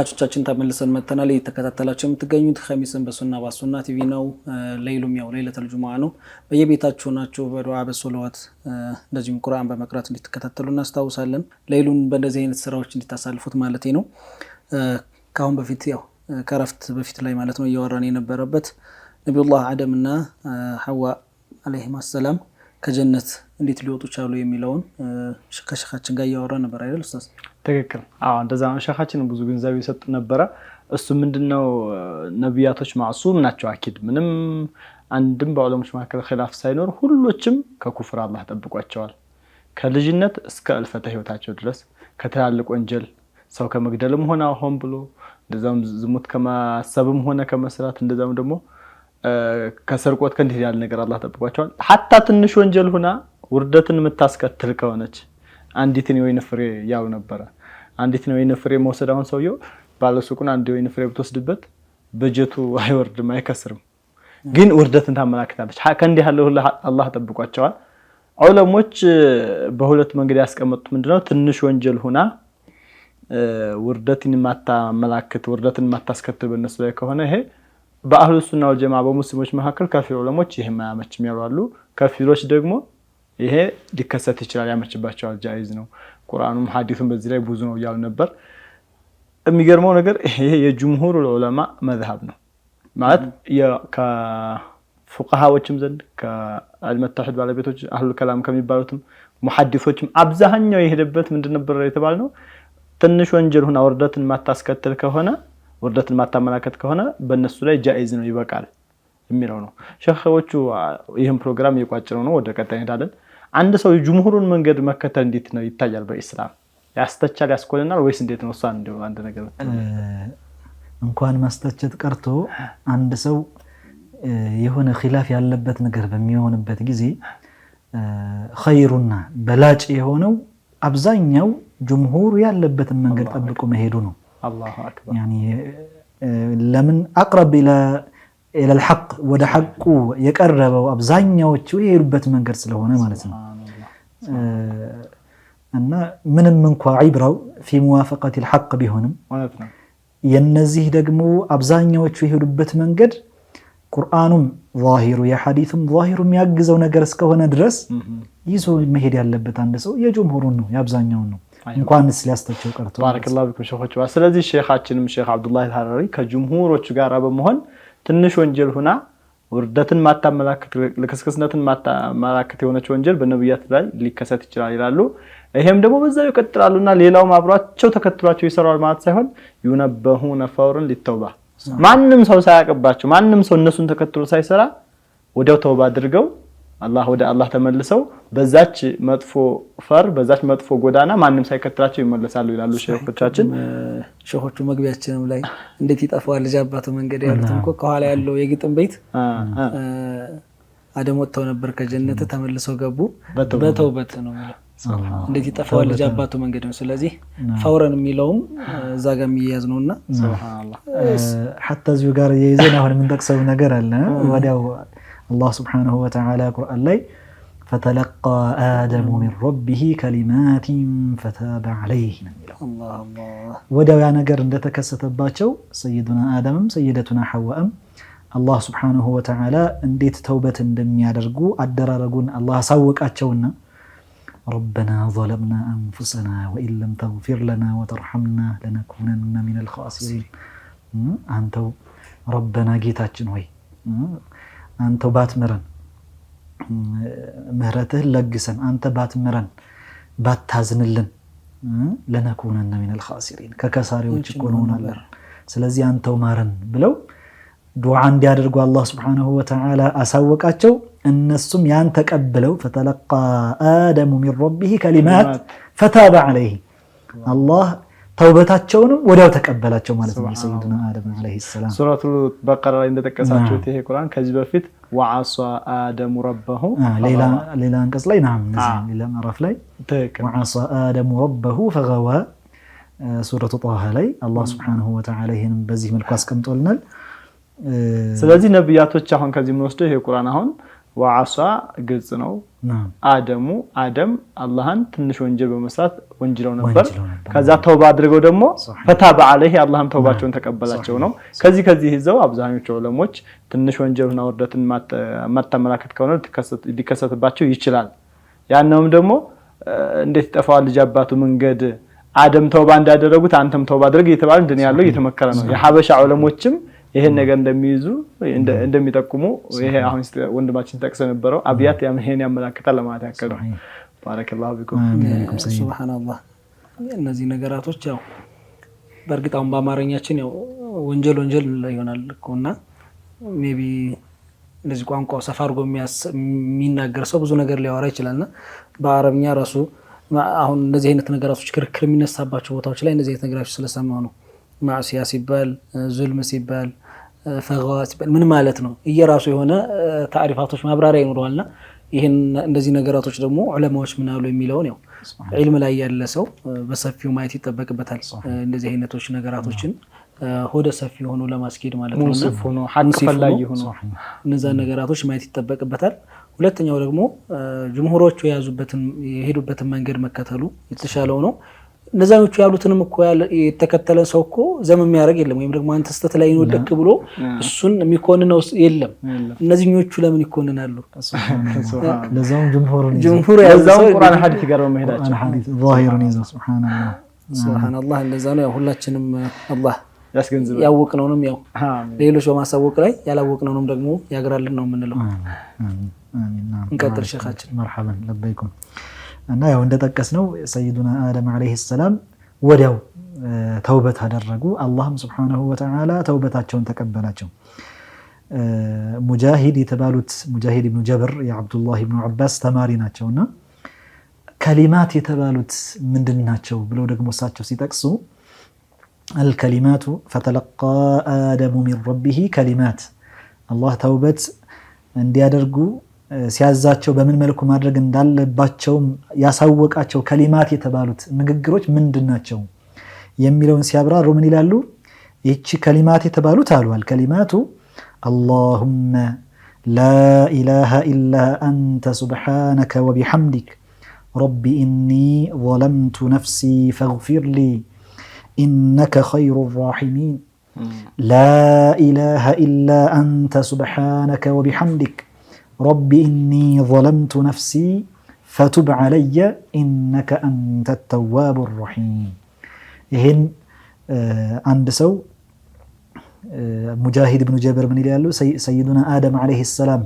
ተመልካቾቻችን ተመልሰን መተናል። እየተከታተላችሁ የምትገኙት ኸሚስን በሱና ባሱና ቲቪ ነው። ለይሉም ያው ለይለቱል ጁሙዓ ነው። በየቤታችሁ ናችሁ በዱዓ በሶላዋት እንደዚሁም ቁርአን በመቅራት እንድትከታተሉ እናስታውሳለን። ለይሉን በእንደዚህ አይነት ስራዎች እንድታሳልፉት ማለት ነው። ካሁን በፊት ያው ከረፍት በፊት ላይ ማለት ነው እያወራን የነበረበት ነብዩላህ አደምና ሐዋ አለይሂም ሰላም ከጀነት እንዴት ሊወጡ ቻሉ የሚለውን ከሸኻችን ጋር እያወራን ነበር አይደል ኡስታዝ? ትክክል። እንደዛ ነው። ሸኻችን ብዙ ግንዛቤ ይሰጥ ነበር። እሱ ምንድነው ነብያቶች ማዕሱም ናቸው። አኪድ ምንም አንድም በዑለሞች መካከል ኺላፍ ሳይኖር ሁሉችም ከኩፍር አላህ ጠብቋቸዋል። ከልጅነት እስከ እልፈተ ህይወታቸው ድረስ ከትላልቅ ወንጀል ሰው ከመግደልም ሆነ ሆን ብሎ እንደዛም ዝሙት ከማሰብም ሆነ ከመስራት እንደዛም ደግሞ ከሰርቆት ከእንዲህ ያለ ነገር አላህ ጠብቋቸዋል። ሐታ ትንሽ ወንጀል ሆና ውርደትን የምታስከትል ከሆነች አንዲትን የወይን ፍሬ ያው ነበር። አንዲትን የወይን ፍሬ መውሰድ አሁን ሰውየው ባለሱቁን አንድ የወይን ፍሬ ብትወስድበት በጀቱ አይወርድም አይከስርም፣ ግን ውርደትን ታመላክታለች። ከእንዲህ ያለው አላህ ጠብቋቸዋል። ዑለሞች በሁለት መንገድ ያስቀመጡት ምንድነው ትንሽ ወንጀል ሆና ውርደትን ማታመላክት ውርደትን ማታስከትል በእነሱ ላይ ከሆነ ይሄ በአህሉ ሱና ወል ጀማዓ በሙስሊሞች መካከል ከፊል ዑለሞች ይሄ ማያመችም ያሏሉ። ከፊሎች ደግሞ ይሄ ሊከሰት ይችላል ያመችባቸዋል፣ ጃይዝ ነው፣ ቁርአኑም ሐዲሱም በዚህ ላይ ብዙ ነው ያሉ ነበር። የሚገርመው ነገር ይሄ የጅምሁር ዑለማ መዝሐብ ነው ማለት ከፉቃሃዎችም ዘንድ ከዕልም ተውሂድ ባለቤቶች አህሉ ከላም ከሚባሉትም ሙሐዲሶችም አብዛኛው የሄደበት ምንድን ነበር የተባለው ትንሽ ወንጀል ሆና ውርደትን ማታስከትል ከሆነ ውርደትን ማታመላከት ከሆነ በእነሱ ላይ ጃኢዝ ነው ይበቃል የሚለው ነው። ሸኾቹ ይህን ፕሮግራም እየቋጨነው ነው፣ ወደ ቀጣይ እንሄዳለን። አንድ ሰው የጅምሁሩን መንገድ መከተል እንዴት ነው ይታያል በኢስላም? ያስተቻል ያስኮልናል ወይስ እንዴት ነው? እሷን እንደው አንድ ነገር እንኳን ማስተቸት ቀርቶ አንድ ሰው የሆነ ኺላፍ ያለበት ነገር በሚሆንበት ጊዜ ኸይሩና በላጭ የሆነው አብዛኛው ጅምሁር ያለበትን መንገድ ጠብቆ መሄዱ ነው። አላሁ አክበር። ያኒ ለምን አቅረብ ኢለ الحق ወደ ሐቁ የቀረበው አብዛኛዎቹ የሄዱበት መንገድ ስለሆነ ማለት ነው። እና ምንም እንኳን ዒብራው في موافقة الحق ቢሆንም ማለት ነው የነዚህ ደግሞ አብዛኛዎቹ የሄዱበት መንገድ ቁርአኑም ዛሂሩ የሐዲሱም ዛሂሩ የሚያግዘው ነገር እስከሆነ ድረስ ይዞ መሄድ ያለበት አንድ ሰው የጅምሁሩን ነው የአብዛኛውን ነው። እንኳንስ ሊያስተቸው ቀርቶ ባረከላሁ ቢኩም ሸኾቹ። ስለዚህ ሼኻችንም ሼኽ አብዱላህ አልሐራሪ ከጅምሁሮቹ ጋር በመሆን ትንሽ ወንጀል ሆና ውርደትን ማታመላክት ለከስከስነትን ማታመላክት የሆነች ወንጀል በነብያት ላይ ሊከሰት ይችላል ይላሉ። ይሄም ደግሞ በዛው ይቀጥላሉና ሌላው አብሯቸው ተከትሏቸው ይሰራል ማለት ሳይሆን ዩነበሁነ ፈውረን ሊተውባ ማንንም ሰው ሳያቀባቸው ማንንም ሰው እነሱን ተከትሎ ሳይሰራ ወዲያው ተውባ አድርገው አላህ ወደ አላህ ተመልሰው በዛች መጥፎ ፈር በዛች መጥፎ ጎዳና ማንንም ሳይከተላቸው ይመለሳሉ ይላሉ ሼኾቻችን። ሼኾቹ መግቢያችንም ላይ እንዴት ይጠፋዋል ልጅ አባቱ መንገድ ያሉት እንኳን ከኋላ ያለው የግጥም ቤት አደም ወጥተው ነበር ከጀነት ተመልሰው ገቡ በተውበት ነው ማለት እንዴት ይጠፋዋል ልጅ አባቱ መንገድ ነው። ስለዚህ ፈውረን የሚለውም እዛ ጋር የሚያዝ ነውና ሱብሃንአላህ حتى እዚሁ ጋር የይዘን አሁን ምን ተቀሰው ነገር አለ ወዲያው الله سبحانه وتعالى قرآن لي فتلقى آدم من ربه كلمات فتاب عليه الله الله وداو يا نجر እንደተከሰተባቸው سيدنا آدم سيدتنا حواء الله سبحانه وتعالى እንዴት ተውበት እንደሚያደርጉ አደራረጉን አላህ አሳወቃቸውና ربنا ظلمنا أنفسنا وإن لم تغفر لنا وترحمنا لنكونن من الخاسرين አንተው ربنا ጌታችን ሆይ አንተ ባትመረን ምህረትህ ለግሰን አንተ ባትመረን ባታዝንልን ለነኩነና من الخاسرين ከከሳሪዎች እንሆናለን። ስለዚህ አንተው ማረን ብለው ዱዓ እንዲያደርጉ አላህ Subhanahu Wa Ta'ala አሳወቃቸው። እነሱም ያን ተቀበለው فتلقى آدم من ربه كلمات فتاب عليه الله ተውበታቸውን ወዲያው ተቀበላቸው ማለት ነው። ሰይዱና አደም አለይሂ ሰላም ሱረቱል በቀራ ላይ እንደተቀሳችሁት ይሄ ቁርአን ከዚህ በፊት ወዓሳ አደም ረበሁ ሌላ አንቀጽ ላይ ናም ሌላ ምዕራፍ ላይ ወዓሳ አደም ረበሁ ፈገዋ ሱረቱ ጣሃ ላይ አላህ Subhanahu Wa Ta'ala ይሄንን በዚህ መልኩ አስቀምጦልናል። ስለዚህ ነብያቶች አሁን ከዚህ ምን ወስደው ይሄ ቁርአን አሁን ወዓሳ ግልጽ ነው አደም አላህን ትንሽ ወንጀል በመስራት ወንጅለው ነበር ከዛ ተውባ አድርገው ደግሞ ፈታበ አለህ አላህም ተውባቸውን ተቀበላቸው ነው ከዚህ ይዘው አብዛኞቹ ዑለሞች ትንሽ ወንጀልና ወርደትን ማተመላከት ከሆነ ሊከሰትባቸው ይችላል ያንንም ደግሞ እንዴት ይጠፋዋል ልጅ አባቱ መንገድ አደም ተውባ እንዳደረጉት አንተም ተውባ አድርግ እየተባለ እንደኔ ያለው እየተመከረ ነው የሐበሻ ዑለሞችም ይሄን ነገር እንደሚይዙ እንደሚጠቁሙ ይሄ አሁን ወንድማችን ተቀሰ ነበረው አብያት ይሄን ያመላክታል ለማለት ያከለ ባረከላሁ ቢኩም ሱብሃንአላህ እነዚህ ነገራቶች ያው በእርግጥ በአማርኛችን ያው ወንጀል ይሆናል እኮና ሜቢ እንደዚህ ቋንቋው ሰፋርጎ የሚናገር ሰው ብዙ ነገር ሊያወራ ይችላልና በአረብኛ ራሱ አሁን እንደዚህ አይነት ነገራቶች ክርክር የሚነሳባቸው ቦታዎች ላይ እንደዚህ አይነት ነገራቶች ስለሰማው ነው ማዕሲያ ሲባል ዙልም ሲባል ፈጋዋት ምን ማለት ነው እየራሱ የሆነ ታሪፋቶች ማብራሪያ ይኖራልና ይሄን እንደዚህ ነገራቶች ደግሞ ዑለማዎች ምን አሉ የሚለውን ያው ዒልም ላይ ያለ ሰው በሰፊው ማየት ይተበቅበታል እንደዚህ አይነቶች ነገራቶችን ሆደ ሰፊ ሆኖ ለማስኬድ ማለት ነው ሙስፍ ሆኖ ሐቅ ፈላጊ ሆኖ እነዛ ነገራቶች ማየት ይተበቅበታል ሁለተኛው ደግሞ ጅምሁሮቹ የሄዱበትን መንገድ መከተሉ የተሻለው ነው እነዛኞቹ ያሉትንም እኮ የተከተለ ሰው እኮ ዘመም ያረግ የለም ወይም ደግሞ አንተ ስተት ላይ ነው ደክ ብሎ እሱን የሚኮንነው የለም እነዚህኞቹ ለምን ይኮንናሉ ለዛው ጅምሁር ያዛው ቁርአን ሐዲስ ጋር በመሄዳቸው ሐዲስ ዛሂሩን ይዘው ሱብሃንአላህ እንደዛ ነው ያው ሁላችንም አላህ ያስገንዝበ ያወቅነውንም ያው ሌሎች በማሳወቅ ላይ ያላወቅነውንም ደግሞ ያግራልን ነው የምንለው አሚን እንቀጥል ሸኻችን መርሐባን ለበይኩም እና ያው እንደተጠቀስነው ሰይዱና አደም አለይሂ ሰላም ወዲያው ተውበት አደረጉ አላህም Subhanahu Wa Ta'ala ተውበታቸውን ተቀበላቸው ሙጃሂድ የተባሉት ሙጃሂድ ኢብኑ ጀብር የአብዱላህ ኢብኑ አባስ ተማሪ ናቸውና ከሊማት የተባሉት ምንድናቸው ብለው ደግሞ እሳቸው ሲጠቅሱ الكلمات فتلقى آدم من ربه كلمات الله ተውበት እንዲያደርጉ ሲያዛቸው በምን መልኩ ማድረግ እንዳለባቸው ያሳወቃቸው ከሊማት የተባሉት ንግግሮች ምንድናቸው የሚለውን ሲያብራሩ ምን ይላሉ እቺ ከሊማት የተባሉት አሉ الكلمات اللهم لا إله إلا أنت سبحانك وبحمدك رب إني ظلمت نفسي فاغفر لي إنك خير الراحمين لا إله إلا أنت سبحانك وبحمدك رب إني ظلمت نفسي فتب علي إنك أنت التواب الرحيم إهن عند سو مجاهد بن جابر بن يالو سيدنا آدم عليه السلام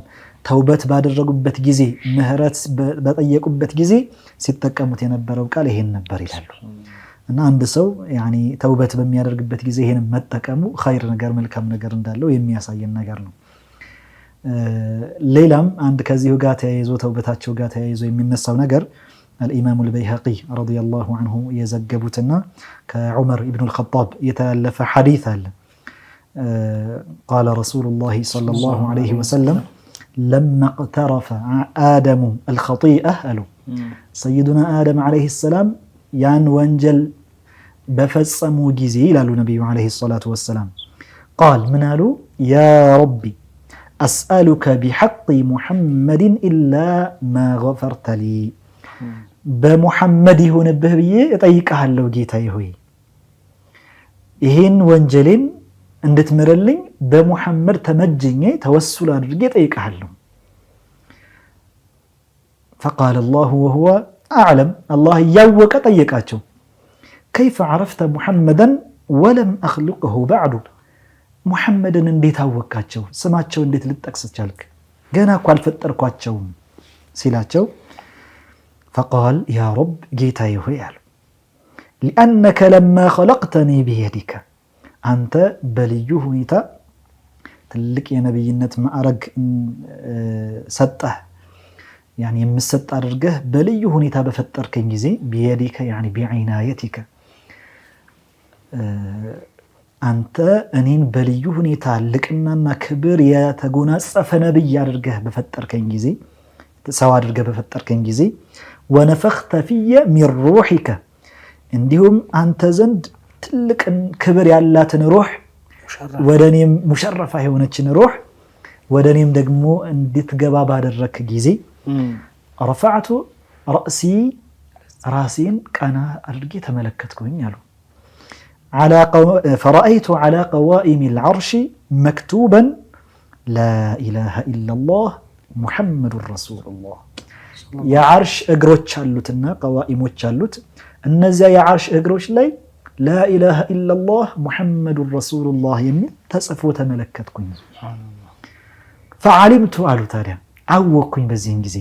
توبت بعد الرقبة جزي مهرات بطيقبة جزي ستكمت ينبروا قال إهن نبر يالو እና አንድ ሰው ያኒ ተውበት በሚያደርግበት ጊዜ ይሄንን መጠቀሙ ኸይር ነገር መልካም ነገር እንዳለው የሚያሳየን ነገር ነው ሌላም አንድ ከዚሁ ጋር ተያይዞ ተውበታቸው ጋር ተያይዞ የሚነሳው ነገር الإمام البيهقي رضي الله عنه يزجبتنا كعمر ابن الخطاب يتألف حديثا قال رسول الله صلى الله عليه وسلم لما اقترف آدم الخطيئة سيدنا آدم عليه السلام ያን ወንጀል በፈጸሙ ጊዜ ይላሉ ነብዩ አለይሂ ሰላቱ ወሰለም قال ምናሉ يا ربي أسألك بحق محمد إلا ما غفرت لي በሙሐመድ ይሁንብህ ብዬ እጠይቅሃለሁ ጌታዬ ሆይ ይሄን ወንጀልን እንድትምርልኝ በሙሐመድ ተመጅኜ ተወሱል አድርጌ እጠይቅሃለሁ فقال الله وهو أعلم الله يوك طيقاتشو كيف عرفت محمدا ولم أخلقه بعد محمدا انديت هوكاتشو سماتشو انديت لتأكسس جالك قانا قوال فتركواتشو سيلاتشو فقال يا رب جيتا يهيال لأنك لما خلقتني بيدك أنت بليه نيتا تلك يا نبي النت ما أرق سته يعني يمسط أرجه بلي هنيتا بفتر كنجزي بيدك يعني بعنايتك أنت أنين بلي هنيتا لك إننا كبر يا تجونا سفنا بي أرجه بفتر كنجزي سوى أرجه بفتر كنجزي ونفخت في من روحك عندهم أنت زند تلك كبر يا لا تنروح ودني مشرفة هونتشن روح ወደኔም ደግሞ እንድትገባ ባደረክ ጊዜ ረፈዕቱ ረእሲ ራሴን ቀና አድርጌ ተመለከትኩኝ አሉ። فرأيت على قوائم العرش مكتوبا لا إله إلا الله محمد رسول الله የዓርሽ እግሮች አሉትና ቀዋኢሞች አሉት እነዚያ የዓርሽ እግሮች ላይ لا إله إلا الله محمد رسول الله የሚል ተጽፎ ተመለከትኩኝ። فعلمت አሉ ታዲያ አወቅኩኝ በዚህን ጊዜ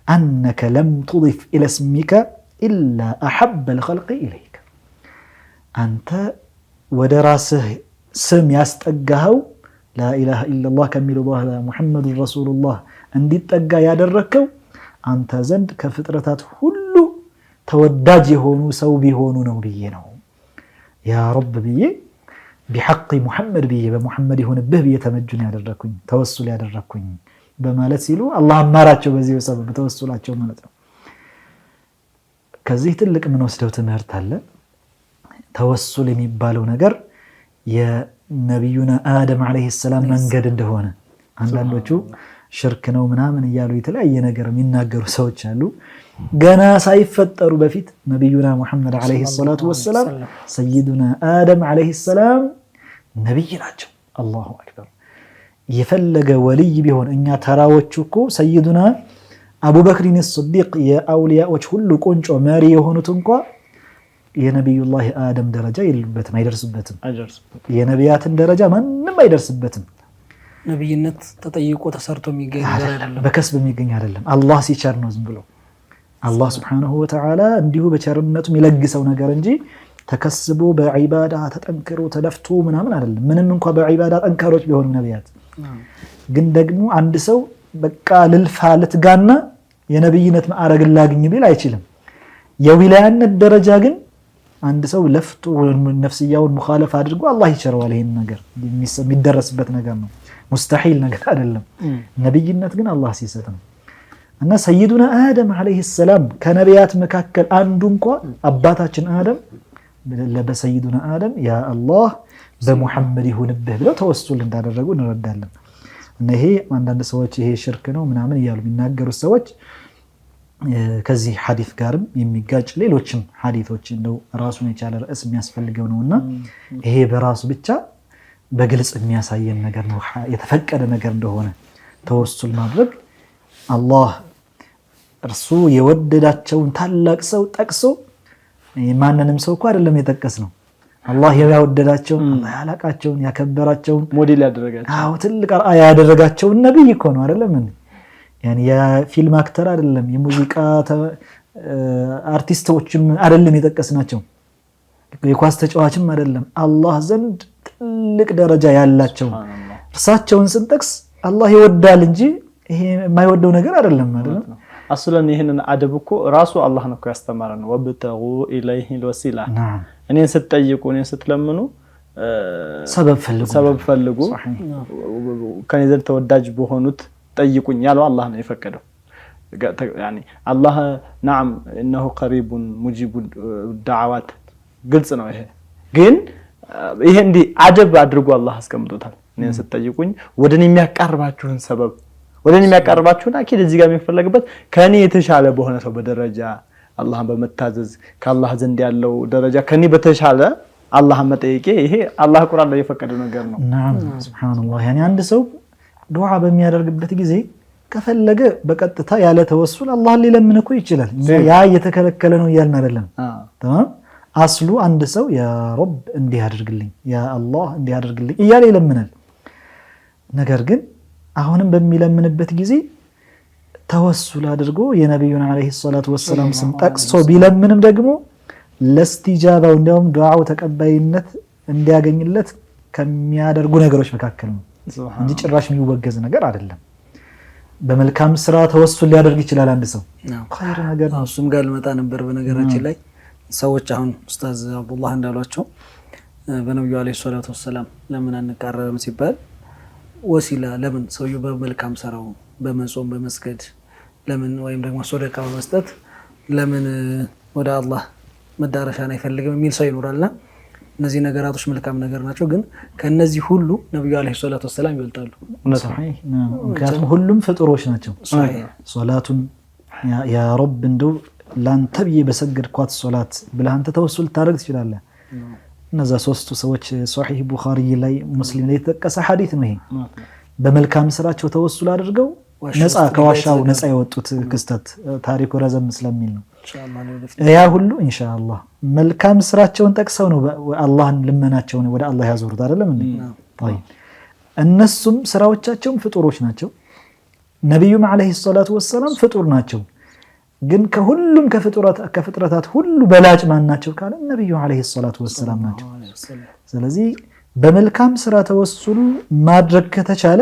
أنك لم تضف إلى اسمك إلا أحب الخلق إليك አንተ ወደ ራስህ ስም ያስጠጋኸው لا إله إلا الله ከሚለው በኋላ محمد رسول الله እንዲጠጋ ያደረከው አንተ ዘንድ ከፍጥረታት ሁሉ ተወዳጅ የሆኑ ሰው ቢሆኑ ነው ብዬ ነው ያ ረብ ብዬ بحق محمد ብዬ በሙሐመድ ይሁንብህ ብዬ ተመጁን ያደረኩኝ ተወሱል ያደረኩኝ በማለት ሲሉ አላህ አማራቸው በዚህ ሰበብ ተወሱላቸው ማለት ነው። ከዚህ ትልቅ ምን ወስደው ትምህርት አለ። ተወሱል የሚባለው ነገር የነብዩና አደም አለይሂ ሰላም መንገድ እንደሆነ አንዳንዶቹ ሽርክ ነው ምናምን እያሉ የተለያየ ነገር የሚናገሩ ሰዎች አሉ። ገና ሳይፈጠሩ በፊት ነብዩና ሙሐመድ አለይሂ ሰላቱ ወሰለም ሰይዱና አደም አለይሂ ሰላም ነብይ ናቸው። አላሁ አክበር። የፈለገ ወልይ ቢሆን እኛ ተራዎቹ እኮ ሰይዱና አቡበክር ሲዲቅ የአውሊያዎች ሁሉ ቁንጮ መሪ የሆኑት እንኳን የነብዩላህ አደም ደረጃ የሉበትም አይደርስበትም። የነቢያትን ደረጃ ማንም አይደርስበትም። ነብይነት ተጠይቆ ተሰርቶ የሚገኝ ነገር አይደለም፣ በከስብ የሚገኝ አይደለም። አላህ ሲቸር ነው ዝም ብሎ አላህ Subhanahu Wa Ta'ala እንዲሁ በቸርነቱ የሚለግሰው ነገር እንጂ ተከስቦ በዒባዳ ተጠንክሮ ተለፍቶ ምናምን አይደለም። ምንም እንኳን በዒባዳ ጠንካሮች ቢሆኑ ነቢያት ግን ደግሞ አንድ ሰው በቃ ልልፋ ልትጋና የነብይነት ማዕረግ ላግኝ ቢል አይችልም። የዊላያነት ደረጃ ግን አንድ ሰው ለፍቶ ነፍስያውን ሙኻለፍ አድርጎ አላህ ይቸረዋል። ይሄን ነገር የሚደረስበት ነገር ነው፣ ሙስተሒል ነገር አይደለም። ነብይነት ግን አላህ ሲሰጥ ነው። እና ሰይዱና አደም አለይሂ ሰላም ከነቢያት መካከል አንዱ እንኳን አባታችን አደም ለበሰይዱና አደም ያ አላህ በሙሐመድ ይሁንብህ ብለው ተወሱል እንዳደረጉ እንረዳለን። እና ይሄ አንዳንድ ሰዎች ይሄ ሽርክ ነው ምናምን እያሉ የሚናገሩ ሰዎች ከዚህ ሐዲስ ጋርም የሚጋጭ ሌሎችም ሐዲሶች እንደው ራሱን የቻለ ርዕስ የሚያስፈልገው ነውና ይሄ በራሱ ብቻ በግልጽ የሚያሳየን ነገር ነው፣ የተፈቀደ ነገር እንደሆነ ተወሱል ማድረግ። አላህ እርሱ የወደዳቸውን ታላቅ ሰው ጠቅሶ ማንንም ሰው እኮ አይደለም የጠቀስ ነው። አላህ ያወደዳቸውን አላህ ያላቃቸውን ያከበራቸውን ሞዴል ያደረጋቸው አዎ ትልቅ አርአያ ያደረጋቸውን ነብይ እኮ ነው አይደለም እንዴ? يعني የፊልም አክተር አይደለም የሙዚቃ አርቲስቶችም አይደለም የጠቀስናቸው የኳስ ተጫዋችም አይደለም። አላህ ዘንድ ትልቅ ደረጃ ያላቸው እርሳቸውን ስንጠቅስ አላህ ይወዳል እንጂ ይሄ የማይወደው ነገር አይደለም አይደለም። አስለን ይሄንን አደብ እኮ ራሱ አላህ ነው ያስተማረን። ወብተጉ ኢለይሂ الوسيله እኔን ስትጠይቁ እኔን ስትለምኑ ሰበብ ፈልጉ ከኔ ዘንድ ተወዳጅ በሆኑት ጠይቁኝ ያለው አላህ ነው የፈቀደው። يعني الله نعم انه قريب مجيب الدعوات ግልጽ ነው ይሄ። ግን ይሄ እንዲ አደብ አድርጎ አላህ አስቀምጦታል። እኔን ስትጠይቁኝ ወደኔ የሚያቀርባችሁን ሰበብ ወደኔ የሚያቀርባችሁን አኪድ እዚህ ጋር የሚፈለግበት ከኔ የተሻለ በሆነ ሰው በደረጃ አላህን በመታዘዝ ከአላህ ዘንድ ያለው ደረጃ ከኔ በተሻለ አላህን መጠየቄ ይሄ አላህ ቁርአን ላይ የፈቀደው ነገር ነው። نعم سبحان الله يعني አንድ ሰው ዱዓ በሚያደርግበት ጊዜ ከፈለገ በቀጥታ ያለ ተወሱል አላህን ሊለምን እኮ ይችላል። ያ የተከለከለ ነው እያልን አይደለም። ተማም አስሉ አንድ ሰው ያ ረብ እንዲህ አድርግልኝ ያ አላህ እንዲህ አድርግልኝ እያለ ይለምናል። ነገር ግን አሁንም በሚለምንበት ጊዜ ተወሱል አድርጎ የነብዩን አለይሂ ሰላቱ ወሰለም ስም ጠቅሶ ቢለምንም ደግሞ ለስቲጃባው እንደውም ዱዓው ተቀባይነት እንዲያገኝለት ከሚያደርጉ ነገሮች መካከል ነው እንጂ ጭራሽ የሚወገዝ ነገር አይደለም። በመልካም ስራ ተወሱል ሊያደርግ ይችላል አንድ ሰው ኸይር ነገር ነው። እሱም ጋር ልመጣ ነበር። በነገራችን ላይ ሰዎች አሁን ኡስታዝ አብዱላህ እንዳሏቸው በነብዩ አለይሂ ሰላቱ ወሰለም ለምን አንቀርብም ሲባል ወሲላ ለምን ሰውየው በመልካም ስራው በመጾም በመስገድ ለምን ወይም ደግሞ ሶደቃ በመስጠት ለምን ወደ አላህ መዳረሻን አይፈልግም የሚል ሰው ይኖራልና እነዚህ ነገራቶች መልካም ነገር ናቸው፣ ግን ከነዚህ ሁሉ ነብዩ አለይሂ ሰላቱ ወሰለም ይበልጣሉ። ምክንያቱም ሁሉም ፍጡሮች ናቸው። ሶላቱን ያ ረብ እንደው ላንተ ብዬ በሰገድኳት ሶላት ብለህ አንተ ተወሱል ታደርግ ትችላለህ። እነዛ ሶስቱ ሰዎች ሶሒህ ቡኻሪ ላይ ሙስሊም ላይ የተጠቀሰ ሐዲስ ነው። ይሄ በመልካም ስራቸው ተወሱል አድርገው ነፃ ከዋሻው ነፃ የወጡት ክስተት ታሪኩ ረዘም ስለሚል ነው። ያ ሁሉ ኢንሻአላህ መልካም ስራቸውን ጠቅሰው ነው አላህን ልመናቸውን ወደ አላህ ያዞሩት አይደለም እንዴ? طيب እነሱም ስራዎቻቸውም ፍጡሮች ናቸው። ነብዩም አለይሂ ሰላቱ ወሰለም ፍጡር ናቸው። ግን ከሁሉም ከፍጥረታት ሁሉ በላጭ ማን ናቸው ካለ ነብዩ አለይሂ ሰላቱ ወሰለም ናቸው። ስለዚህ በመልካም ስራ ተወሱል ማድረግ ከተቻለ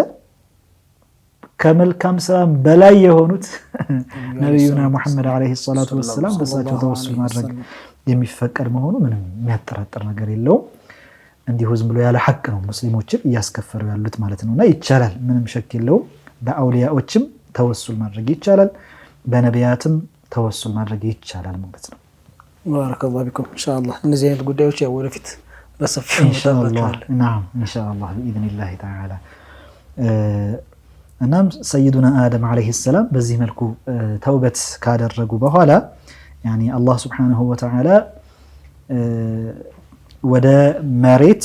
ከመልካም ስራ በላይ የሆኑት ነብዩና መሐመድ አለይሂ ሰላቱ ወሰለም በሳቸው ተወሱል ማድረግ የሚፈቀድ መሆኑ ምንም የሚያጠራጥር ነገር የለውም። እንዲሁ ዝም ብሎ ያለ ሐቅ ነው ሙስሊሞችን እያስከፈሩ ያሉት ማለት ነውና ይቻላል፣ ምንም ሸክ የለውም። በአውሊያዎችም ተወሱል ማድረግ ይቻላል፣ በነቢያትም ተወሱል ማድረግ ይቻላል ማለት ነው። ባረከላሁ ቢኩም። ኢንሻአላህ እነዚህ አይነት ጉዳዮች ያው ወደፊት በሰፊው ኢንሻአላህ ኢንሻአላህ باذنillah تعالى እናም ሰይዱና አደም አለይሂ ሰላም በዚህ መልኩ ተውበት ካደረጉ በኋላ ያኒ አላህ Subhanahu Wa Ta'ala ወደ መሬት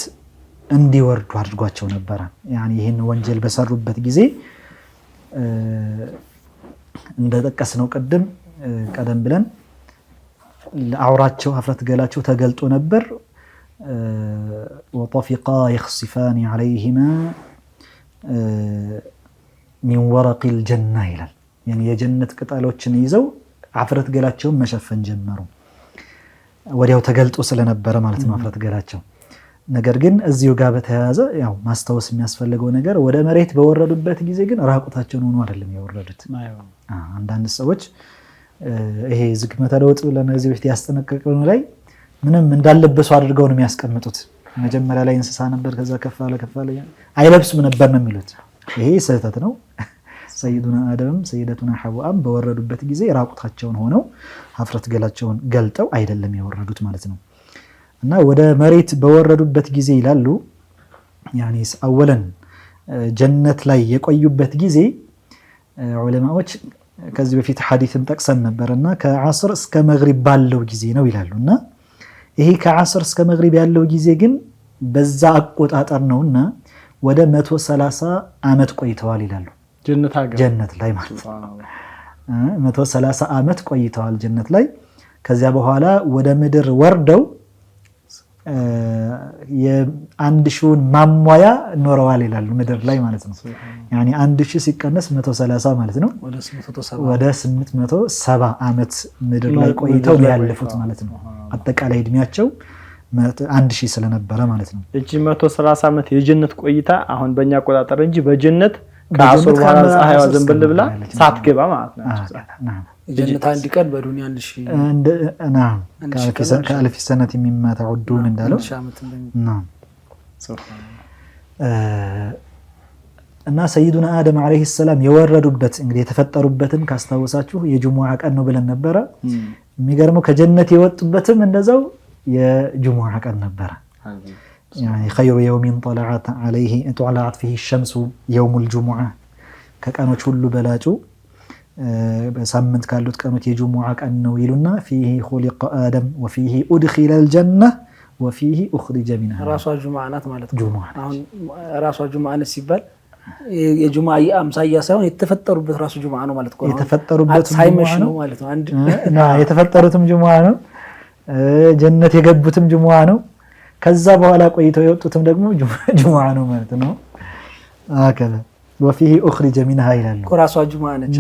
እንዲወርዱ አድርጓቸው ነበር። ያኒ ይሄን ወንጀል በሰሩበት ጊዜ እንደተጠቀስነው ቀደም ብለን ለአውራቸው ሀፍረት ገላቸው ተገልጦ ነበር። وطفقا يخصفان عليهما من ورق الجنة ይላል። يعني የጀነት ቅጠሎችን ይዘው አፍረት ገላቸውን መሸፈን ጀመሩ። ወዲያው ተገልጦ ስለነበረ ማለት ነው አፍረት ገላቸው። ነገር ግን እዚሁ ጋር በተያያዘ ያው ማስተዋወስ የሚያስፈልገው ነገር ወደ መሬት በወረዱበት ጊዜ ግን ራቁታቸውን ሆኖ አይደለም የወረዱት። አንዳንድ ሰዎች ይሄ ዝግመተ ለውጥ ብለን እዚህ በፊት ያስጠነቀቀው ላይ ምንም እንዳለበሱ አድርገው ነው የሚያስቀምጡት። መጀመሪያ ላይ እንስሳ ነበር፣ ከዛ ከፋለ አይለብሱም ነበር ነው የሚሉት። ይሄ ስህተት ነው። ሰይዱና አደም ሰይደቱና ሐዋም በወረዱበት ጊዜ ራቁታቸውን ሆነው ሀፍረት ገላቸውን ገልጠው አይደለም የወረዱት ማለት ነው። እና ወደ መሬት በወረዱበት ጊዜ ይላሉ ያኒ አወለን ጀነት ላይ የቆዩበት ጊዜ ዑለማዎች ከዚህ በፊት ሐዲስን ጠቅሰን ነበርና ከዓስር እስከ መግሪብ ባለው ጊዜ ነው ይላሉና ይሄ ከዓስር እስከ መግሪብ ያለው ጊዜ ግን በዛ አቆጣጠር ነውና ወደ 130 አመት ቆይተዋል ይላሉ። ጀነት ላይ ማለት ነው 130 አመት ቆይተዋል ጀነት ላይ። ከዚያ በኋላ ወደ ምድር ወርደው የአንድ ሺውን ማሟያ ኖረዋል ይላሉ ምድር ላይ ማለት ነው። ያኒ 1000 ሲቀነስ 130 ማለት ነው ወደ 870 አመት ምድር ላይ ቆይተው ያለፉት ማለት ነው። አጠቃላይ እድሜያቸው 1000 ስለነበረ ማለት ነው። እጂ 130 አመት የጀነት ቆይታ አሁን በእኛ አቆጣጠር እንጂ በጀነት ከአስር በኋላ ፀሐይዋ ዘንበል ብላ ሳትገባ ማለት ነው። ጀነት አንድ ቀን በዱንያ 1000 نعم كألف سنة مما تعدون እንዳለው نعم እና ሰይዱና አደም አለይሂ ሰላም የወረዱበት እንግዲህ የተፈጠሩበትን ካስታወሳችሁ የጁሙዓ ቀን ነው ብለን ነበረ። የሚገርመው ከጀነት የወጡበትም እንደዛው የጁሙዓ ቀን ነበረ። يعني خير يوم طلعت عليه طلعت فيه الشمس يوم الجمعة ከቀኖች ሁሉ በላጩ በሳምንት ካሉት ቀኖች የጁሙዓ ቀን ነው ይሉና فيه خلق آدم وفيه أدخل الجنة وفيه أخرج منها ራሷ ጁሙዓ ናት ማለት ነው። አሁን ራሷ ጁሙዓ ናት ሲባል የጁሙዓ የአምሳያ ሳይሆን የተፈጠሩበት ራሱ ጁሙዓ ነው ማለት ነው። የተፈጠሩበት ሳይመሽ ነው ማለት ነው። አንድ የተፈጠሩትም ጁሙዓ ነው፣ ጀነት የገቡትም ጁሙዓ ነው። ከዛ በኋላ ቆይተው የወጡትም ደግሞ ጁሙዓ ነው ማለት ነው። አከለ وفيه أخرج منها ይላል ራሷ ጁሙዓ ነች።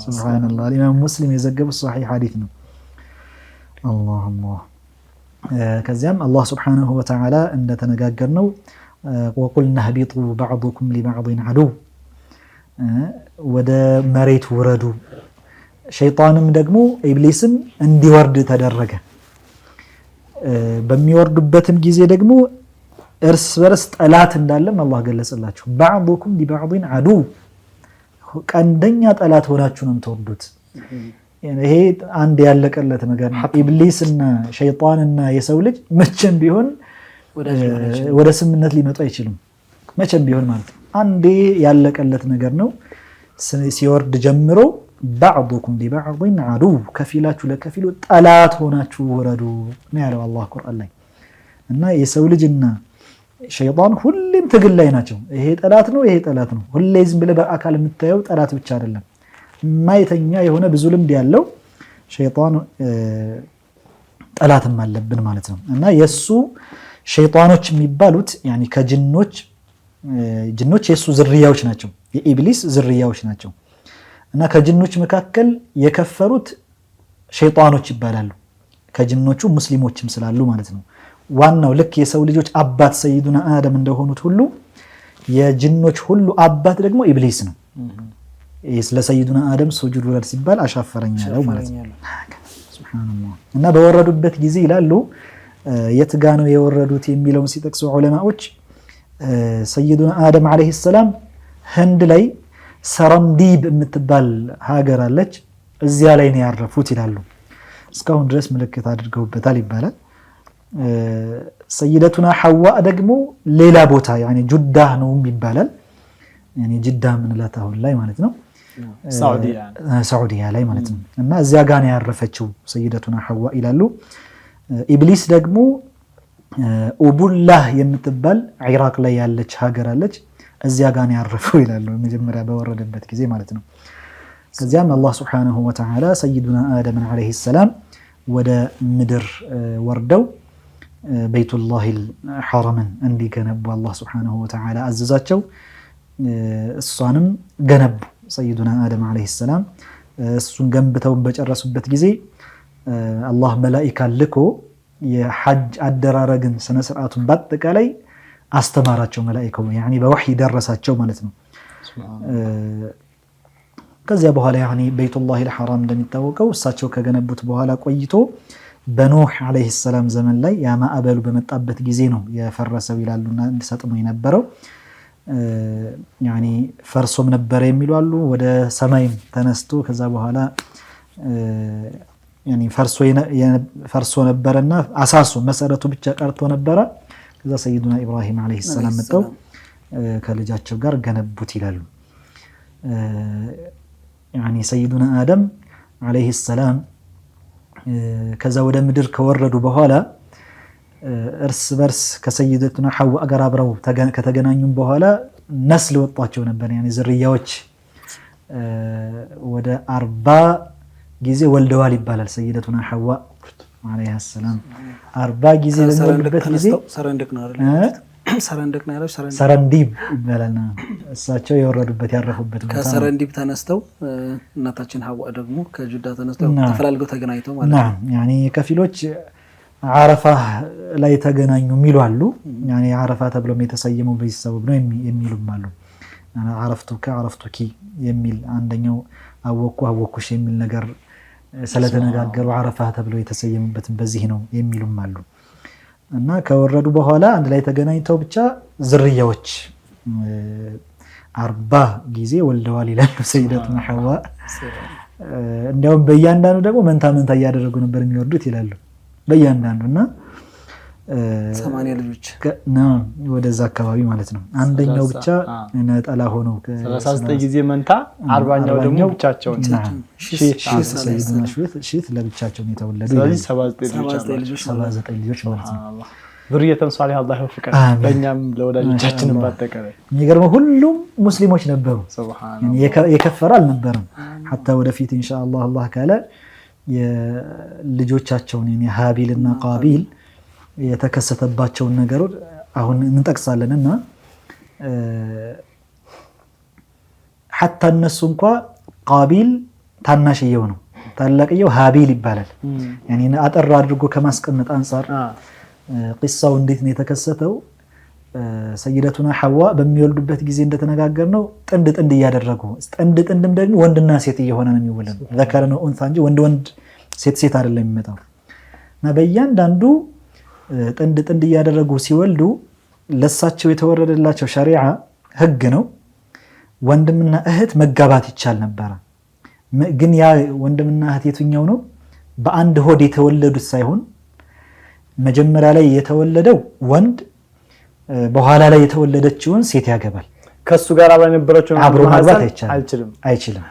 ሱብሃንአላህ ኢማም ሙስሊም የዘገበው ሷሂህ ሐዲስ ነው። አላህ ከዚያም አላህ Subhanahu Wa Ta'ala እንደተነጋገርነው وقلنا اهبطوا بعضكم لبعض عدو ወደ መሬት ወረዱ። ሸይጣንም ደግሞ ኢብሊስም እንዲወርድ ተደረገ። በሚወርዱበትም ጊዜ ደግሞ እርስ በርስ ጠላት እንዳለም አላህ ገለጸላችሁ። بعضكم لبعض عدو ቀንደኛ ጠላት ሆናችሁ ነው የምትወርዱት። ይሄ አንድ ያለቀለት ነገር ነው። ኢብሊስና ሸይጣንና የሰው ልጅ መቼም ቢሆን ወደ ስምነት ሊመጡ አይችሉም። መቼም ቢሆን ማለት ነው። አንዴ ያለቀለት ነገር ነው። ሲወርድ ጀምሮ ባዕዱኩም ሊባዕድን ዐዱው ከፊላችሁ ለከፊሉ ጠላት ሆናችሁ ወረዱ ነው ያለው አላህ ቁርአን ላይ። እና የሰው ልጅና ሸይጣን ሁሌም ትግል ላይ ናቸው። ይሄ ጠላት ነው፣ ይሄ ጠላት ነው። ሁሌ ዝም ብለህ በአካል የምታየው ጠላት ብቻ አይደለም። ማይተኛ የሆነ ብዙ ልምድ ያለው ሸይጣን ጠላትም አለብን ማለት ነው። እና የሱ ሸይጣኖች የሚባሉት ያኒ ከጅኖች የሱ ዝርያዎች ናቸው፣ የኢብሊስ ዝርያዎች ናቸው። እና ከጅኖች መካከል የከፈሩት ሸይጣኖች ይባላሉ። ከጅኖቹ ሙስሊሞችም ስላሉ ማለት ነው። ዋናው ልክ የሰው ልጆች አባት ሰይዱና አደም እንደሆኑት ሁሉ የጅኖች ሁሉ አባት ደግሞ ኢብሊስ ነው። ስለ ሰይዱና አደም ሱጁድ ውረድ ሲባል አሻፈረኝ ያለው ማለት ነው። ሱብሃንአላህ። እና በወረዱበት ጊዜ ይላሉ የት ጋ ነው የወረዱት የሚለውን ሲጠቅሱ ዑለማዎች ሰይዱና አደም አለይሂ ሰላም ህንድ ላይ ሰረንዲብ የምትባል ሀገር አለች፣ እዚያ ላይ ነው ያረፉት ይላሉ። እስካሁን ድረስ ምልክት አድርገውበታል ይባላል። ሰይደቱና ሐዋ ደግሞ ሌላ ቦታ ያኒ ጁዳህ ነው ይባላል። ያኒ ጅዳ ምንላት አሁን ላይ ማለት ነው፣ ሳዑዲያ ላይ ማለት ነው። እና እዚያ ጋር ነው ያረፈችው ሰይደቱና ሐዋ ይላሉ። ኢብሊስ ደግሞ ኡቡላህ የምትባል ኢራቅ ላይ ያለች ሀገር አለች፣ እዚያ ጋር ነው ያረፈው ይላሉ። መጀመሪያ በወረደበት ጊዜ ማለት ነው። ከዚያም አላህ ሱብሓነሁ ወተዓላ ሰይዱና አደምን አለይሂ ሰላም ወደ ምድር ወርደው በይቱላሂል ሐረምን እንዲገነቡ አላህ ሱብሓነሁ ወተዓላ አዘዛቸው። እሷንም ገነቡ ሰይዱና አደም አለይሂ ሰላም። እሱን ገንብተው በጨረሱበት ጊዜ አላህ መላኢካ ልኮ የሐጅ አደራረግን ስነ ስርዓቱን በአጠቃላይ አስተማራቸው። መላኢካው ያኒ በወህይ ደረሳቸው ማለት ነው። ከዚያ በኋላ ያኒ በይቱላሂል ሐረም እንደሚታወቀው እሳቸው ከገነቡት በኋላ ቆይቶ በኑህ አለይሂ ሰላም ዘመን ላይ ያ ማዕበሉ በመጣበት ጊዜ ነው የፈረሰው ይላሉና እንዲሰጥሙ የነበረው ያኒ ፈርሶም ነበር የሚሉ አሉ። ወደ ሰማይም ተነስቶ ከዛ በኋላ ያኒ ፈርሶ ነበርና አሳሱ መሰረቱ ብቻ ቀርቶ ነበረ። ከዛ ሰይዱና ኢብራሂም አለይሂ ሰላም መጥተው ከልጃቸው ጋር ገነቡት ይላሉ። ያኒ ሰይዱና አደም አለይሂ ሰላም ከዛ ወደ ምድር ከወረዱ በኋላ እርስ በርስ ከሰይደቱና ሐዋ ጋር አብረው ከተገናኙም በኋላ ነስል ወጣቸው ነበር። ያኒ ዝርያዎች ወደ 40 ጊዜ ወልደዋል ይባላል። ሰይደቱና ሐዋ አለይሃ ሰላም 40 ጊዜ በወለዱበት ጊዜ ሰረንዲብ ይባላል። እሳቸው የወረዱበት ያረፉበት ቦታ ከሰረንዲብ ተነስተው እናታችን ሐዋ ደግሞ ከጁዳ ተነስተው ተፈላልገው ተገናኝተው ማለት ነው። ያኒ ከፊሎች አረፋ ላይ ተገናኙ የሚሉ አሉ። ያኒ አረፋ ተብሎም የተሰየመው በዚህ ሰበብ ነው የሚሉም አሉ። አረፍቱኪ የሚል አንደኛው አወኩሽ የሚል ነገር ስለተነጋገሩ አረፋ ተብለው የተሰየሙበት በዚህ ነው የሚሉም አሉ። እና ከወረዱ በኋላ አንድ ላይ ተገናኝተው ብቻ ዝርያዎች 40 ጊዜ ወልደዋል ይላሉ ሰይደቱና ሐዋ። እንዲያውም በእያንዳንዱ ደግሞ መንታ እያደረጉ ነበር የሚወርዱት ይላሉ በእያንዳንዱና 80 ልጆች ነው ወደዛ አካባቢ ማለት ነው። አንደኛው ብቻ ነጠላ ሆኖ 39 ጊዜ መንታ 40ኛው ደግሞ ብቻቸውን ሺት ለብቻቸው የተወለዱ ስለዚህ 79 ልጆች ማለት ነው። ዙርየተን ሷሊህ አላህ ይወፍቀን በእኛም ለወዳጆቻችን ባጠቀረ። የሚገርመው ሁሉም ሙስሊሞች ነበሩ፣ የከፈረ አልነበረም። ሐታ ወደፊት ኢንሻአላህ አላህ ካለ የልጆቻቸውን ሃቢልና ቃቢል የተከሰተባቸውን ነገሮች አሁን እንጠቅሳለንና ሐታ እነሱ እንኳ ቃቢል ታናሽየው ነው፣ ታላቅየው ሃቢል ይባላል። ያኒ አጠር አድርጎ ከማስቀመጥ አንፃር ቂሳው እንዴት ነው የተከሰተው? ሰይደቱና ሐዋ በሚወልዱበት ጊዜ እንደተነጋገርነው ጥንድ እያደረጉ ጥንድም ደግሞ ወንድና ሴት እየሆነ ነው የሚወለዱ። ዘከረ ነው ኡንሳ እንጂ ወንድ ሴት አይደለም የሚመጣው። እና በእያንዳንዱ ጥንድ እያደረጉ ሲወልዱ ለሳቸው የተወረደላቸው ሸሪዓ ህግ ነው። ወንድምና እህት መጋባት ይቻል ነበረ። ግን ያ ወንድምና እህት የትኛው ነው? በአንድ ሆድ የተወለዱት ሳይሆን መጀመሪያ ላይ የተወለደው ወንድ በኋላ ላይ የተወለደችውን ሴት ያገባል። ከሱ ጋር አብራ የነበረችው አብሮ ማግባት አይችልም።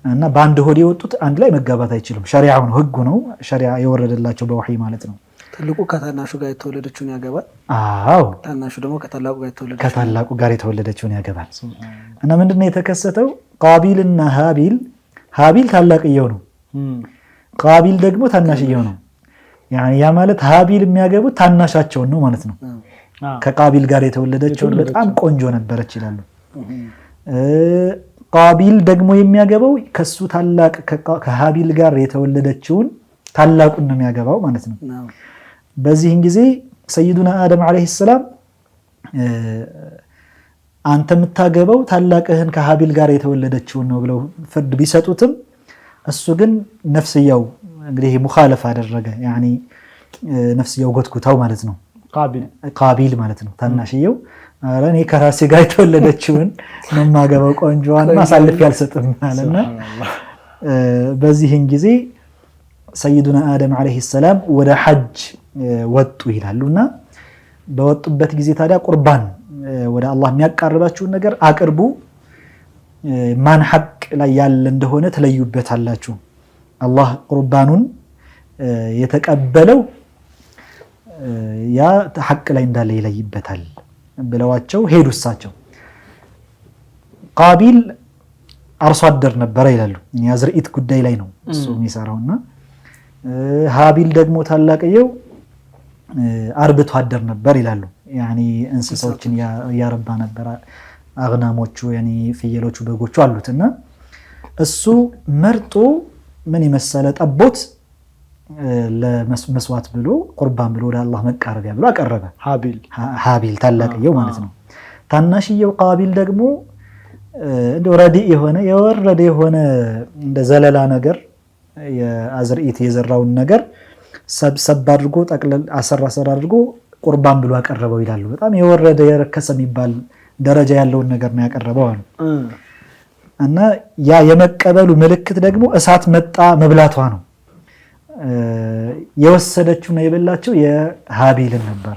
እና በአንድ ሆድ የወጡት አንድ ላይ መጋባት አይችሉም። ሸሪዓው ነው፣ ህጉ ነው፣ ሸሪዓ የወረደላቸው በወህይ ማለት ነው። ትልቁ ከታናሹ ጋር የተወለደችውን ያገባል። አዎ፣ ታናሹ ደግሞ ከታላቁ ጋር የተወለደችውን ያገባል። እና ምንድነው የተከሰተው? ቃቢልና ሀቢል ታላቅየው ነው፣ ቃቢል ደግሞ ታናሽየው ነው። ያ ማለት ሀቢል የሚያገቡት ታናሻቸውን ነው ማለት ነው። ከቃቢል ጋር የተወለደችውን በጣም ቆንጆ ነበረች ይላሉ። ቃቢል ደግሞ የሚያገባው ከሱ ታላቅ ከሀቢል ጋር የተወለደችውን ታላቁን ነው የሚያገባው ማለት ነው። በዚህን ጊዜ ሰይዱና አደም ዓለይሂ ሰላም አንተ የምታገባው ታላቅህን ከሀቢል ጋር የተወለደችውን ነው ብለው ፍርድ ቢሰጡትም እሱ ግን ነፍስያው እንግዲህ ሙኻለፍ አደረገ። ያኒ ነፍስያው ጎትኩታው ማለት ነው። ቃቢል ማለት ነው ታናሽየው። ኧረ እኔ ከራሴ ጋር የተወለደችውን ነው የማገባው ቆንጆዋን ማሳልፍ ያልሰጥም አለና በዚህን ጊዜ ሰይዱና አደም ዓለይሂ ሰላም ወደ ሐጅ ወጡ ይላሉና በወጡበት ጊዜ ታዲያ ቁርባን ወደ አላህ የሚያቃርባችሁን ነገር አቅርቡ፣ ማን ሐቅ ላይ ያለ እንደሆነ ትለዩበታላችሁ። አላህ ቁርባኑን የተቀበለው ያ ሐቅ ላይ እንዳለ ይለይበታል ብለዋቸው ሄዱ። እሳቸው ቃቢል አርሶ አደር ነበረ ይላሉ። የዝርኢት ጉዳይ ላይ ነው እሱ የሚሰራውና ሀቢል ደግሞ ታላቅየው አርብቶ አደር ነበር ይላሉ። ያኒ እንስሳዎችን ያረባ ነበር። አግናሞቹ ያኒ ፍየሎቹ፣ በጎቹ አሉትና እሱ መርጦ ምን የመሰለ ጠቦት ለመስዋዕት ብሎ ቁርባን ብሎ ለአላህ መቃረቢያ ብሎ አቀረበ። ሀቢል ታላቅየው ማለት ነው። ታናሽየው ቃቢል ደግሞ እንደው ረዲእ የወረደ የሆነ እንደ ዘለላ ነገር የአዝርኢት የዘራውን ነገር ሰብሰብ አድርጎ ጠቅለል አሰራ አድርጎ ቁርባን ብሎ አቀረበው ይላሉ። በጣም የወረደ የረከሰ የሚባል ደረጃ ያለውን ነገር ነው ያቀረበው አሉ። እና ያ የመቀበሉ ምልክት ደግሞ እሳት መጣ መብላቷ ነው። የወሰደችውና የበላችው የሀቢልን ነበር።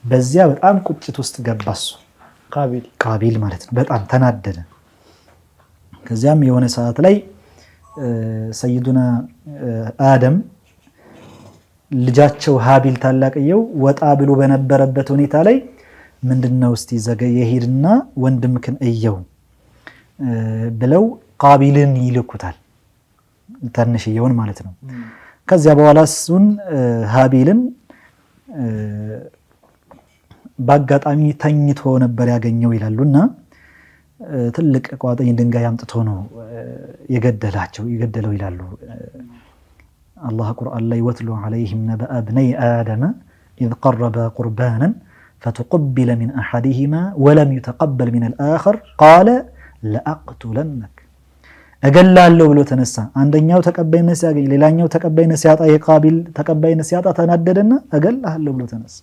በዚያ በጣም ቁጭት ውስጥ ገባሱ ቃቢል ማለት ነው። በጣም ተናደደ። ከዚያም የሆነ ሰዓት ላይ ሰይዱና አደም ልጃቸው ሀቢል ታላቅየው ወጣ ብሎ በነበረበት ሁኔታ ላይ ምንድነው እስቲ ዘገየ ሄድና ወንድምክን እየው ብለው ቃቢልን ይልኩታል፣ ታንሽየውን ማለት ነው። ከዚያ በኋላ እሱን ሀቢልን በአጋጣሚ ተኝቶ ነበር ያገኘው ይላሉና ትልቅ ቋጥኝ ድንጋይ አምጥቶ ነው የገደለው ይላሉ። አላህ ቁርአን ላይ ወትሉ ዐለይሂም ነበአ ብነይ አደመ ኢዝ ቀረበ ቁርባናን ፈተቀበለ ሚን አሐዲሂማ ወለም ዩተቀበል ሚነል አኸር ቃለ ለአቅቱለነክ። እገላለሁ ብሎ ተነሳ። አንደኛው ተቀባይነት ሲያገኝ ሌላኛው ተቀባይነት ሲያጣ የቃቢል ተቀባይነት ሲያጣ ተናደደና እገላለሁ ብሎ ተነሳ።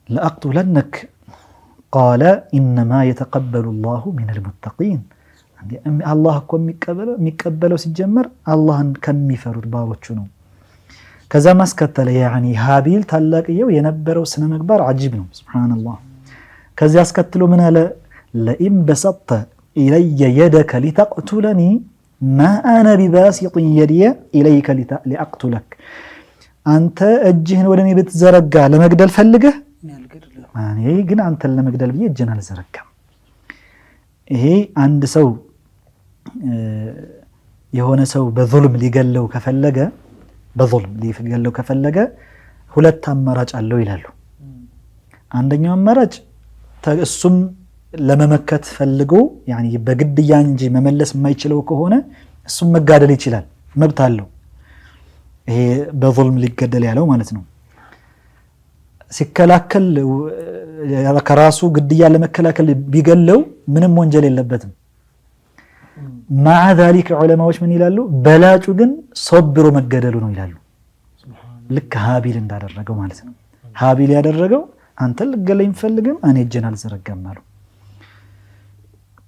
ለአቅቱለነክ ቃለ ኢነማ የተቀበሉ ላሁ ሚነል ሙተቂን። አላህ እኮ የሚቀበለው ሲጀመር አላህን ከሚፈሩት ባሮቹ ነው። ከዛ ማስከተለ ያኒ ሀቢል ታላቅየው የነበረው ስነ ምግባር አጂብ ነው። ሱብሃንአላህ። ከዚያ አስከትሎ ምን አለ? ለኢን በሰጥተ ኢለየ የደከ ሊተቅቱለኒ ማ አነ ቢባሲጢን የድየ ኢለይከ ሊአቅቱለክ። አንተ እጅህን ወደ እኔ ብትዘረጋ ለመግደል ፈልገህ፣ እኔ ግን አንተን ለመግደል ብዬ እጅን አልዘረጋም። ይሄ አንድ ሰው የሆነ ሰው በዙልም ሊገለው ከፈለገ ሁለት አማራጭ አለው ይላሉ። አንደኛው አማራጭ እሱም ለመመከት ፈልጎ ያኒ በግድያ እንጂ መመለስ የማይችለው ከሆነ እሱም መጋደል ይችላል፣ መብት አለው። ይሄ በዙልም ሊገደል ያለው ማለት ነው። ሲከላከል ከራሱ ግድያ ለመከላከል ቢገለው ምንም ወንጀል የለበትም። ማዓ ዛሊከ ዑለማዎች ምን ይላሉ? በላጩ ግን ሶብሮ መገደሉ ነው ይላሉ። ልክ ሀቢል እንዳደረገው ማለት ነው። ሀቢል ያደረገው አንተ ልገለኝ ፈልግም እኔ እጄን አልዘረጋም አሉ።